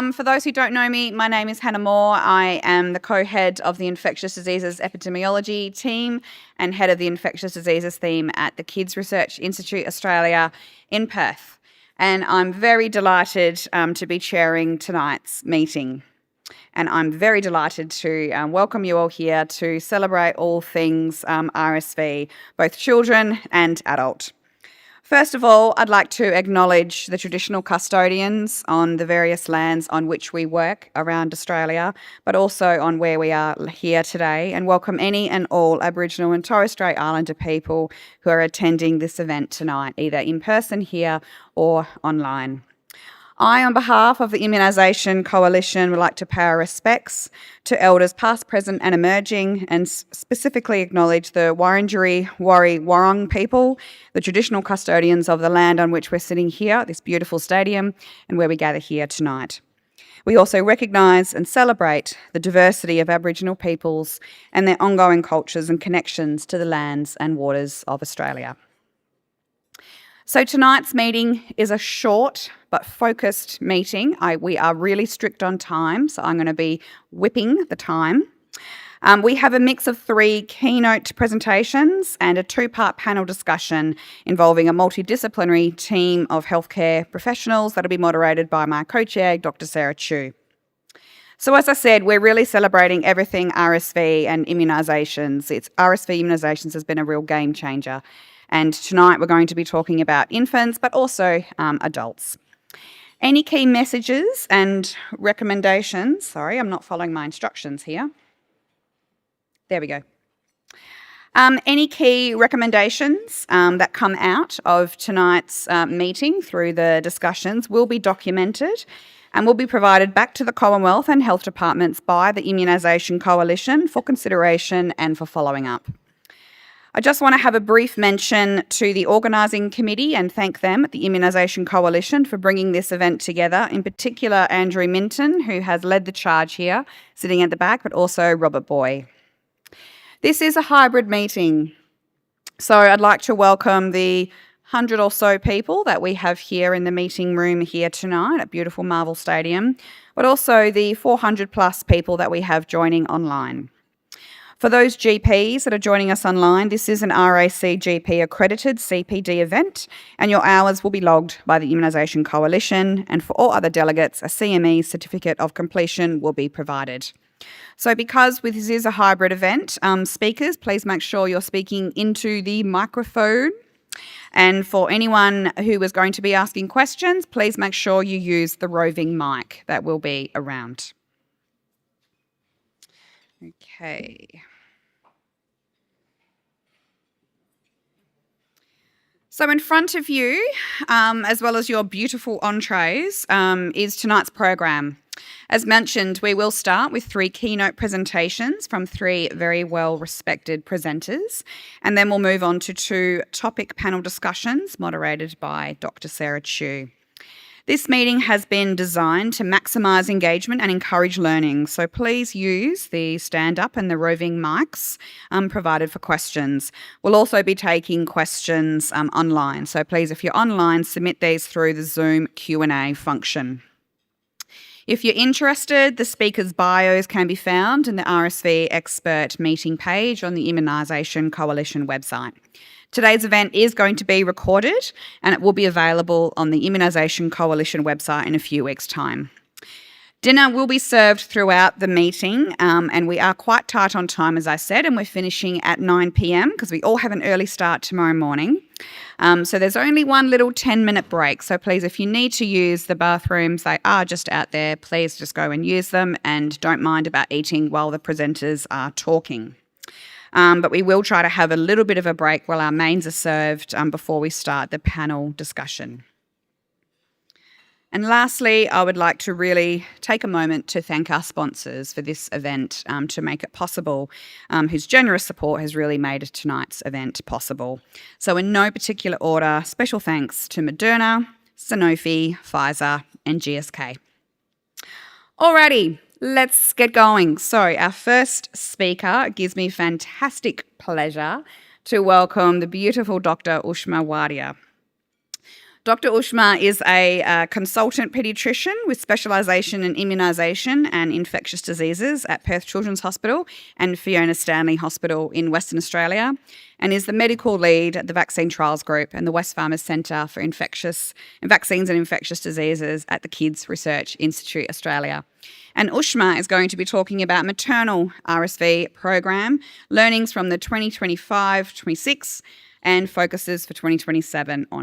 For those who don't know me, my name is Hannah Moore. I am the co-head of the Infectious Diseases Epidemiology team and head of the Infectious Diseases theme at the Kids Research Institute Australia in Perth. And I'm very delighted to be chairing tonight's meeting. And I'm very delighted to welcome you all here to celebrate all things RSV, both children and adult. First of all, I'd like to acknowledge the traditional custodians on the various lands on which we work around Australia, but also on where we are here today, and welcome any and all Aboriginal and Torres Strait Islander people who are attending this event tonight, either in person here or online. I, on behalf of the Immunisation Coalition, would like to pay our respects to Elders past, present and emerging, and specifically acknowledge the Wurundjeri Woi-wurrung people, the traditional custodians of the land on which we're sitting here, this beautiful stadium, and where we gather here tonight. We also recognise and celebrate the diversity of Aboriginal peoples and their ongoing cultures and connections to the lands and waters of Australia. So tonight's meeting is a short but focused meeting. We are really strict on time, so I'm going to be whipping the time. We have a mix of 3 keynote presentations and a 2-part panel discussion involving a multidisciplinary team of healthcare professionals that will be moderated by my co-chair, Dr. Sarah Chu. So as I said, we're really celebrating everything RSV and immunisations. RSV immunisations has been a real game changer. And tonight we're going to be talking about infants, but also adults. Any key messages and recommendations? Sorry, I'm not following my instructions here. There we go. Any key recommendations that come out of tonight's meeting through the discussions will be documented and will be provided back to the Commonwealth and Health Departments by the Immunisation Coalition for consideration and for following up. I just want to have a brief mention to the organising committee and thank them at the Immunisation Coalition for bringing this event together, in particular Andrew Minton, who has led the charge here, sitting at the back, but also Robert Boy. This is a hybrid meeting, so I'd like to welcome the 100 or so people that we have here in the meeting room here tonight at beautiful Marvel Stadium, but also the 400 plus people that we have joining online. For those GPs that are joining us online, this is an RAC GP accredited CPD event, and your hours will be logged by the Immunisation Coalition, and for all other delegates, a CME certificate of completion will be provided. So because this is a hybrid event, speakers, please make sure you're speaking into the microphone. And for anyone who is going to be asking questions, please make sure you use the roving mic that will be around. Okay. So in front of you, as well as your beautiful entrees, is tonight's program. As mentioned, we will start with 3 keynote presentations from 3 very well-respected presenters, and then we'll move on to 2 topic panel discussions moderated by Dr. Sarah Chu. This meeting has been designed to maximise engagement and encourage learning, so please use the stand-up and the roving mics provided for questions. We'll also be taking questions online, so please, if you're online, submit these through the Zoom Q&A function. If you're interested, the speakers' bios can be found in the RSV expert meeting page on the Immunisation Coalition website. Today's event is going to be recorded and it will be available on the Immunisation Coalition website in a few weeks' time. Dinner will be served throughout the meeting and we are quite tight on time, as I said, and we're finishing at 9 p.m. because we all have an early start tomorrow morning. So there's only one little 10-minute break. So please, if you need to use the bathrooms, they are just out there. Please just go and use them and don't mind about eating while the presenters are talking. But we will try to have a little bit of a break while our mains are served before we start the panel discussion. And lastly, I would like to really take a moment to thank our sponsors for this event to make it possible, whose generous support has really made tonight's event possible. So in no particular order, special thanks to Moderna, Sanofi, Pfizer and GSK. Alrighty. Let's get going. So our first speaker, it gives me fantastic pleasure to welcome the beautiful Dr. Ushma Wadia. Dr. Ushma is a consultant paediatrician with specialisation in immunisation and infectious diseases at Perth Children's Hospital and Fiona Stanley Hospital in Western Australia, and is the medical lead at the Vaccine Trials Group and the Wesfarmers Centre for Vaccines and Infectious Diseases at the Kids Research Institute Australia. And Ushma is going to be talking about maternal RSV program, learnings from the 2025-26 and focuses for 2027 on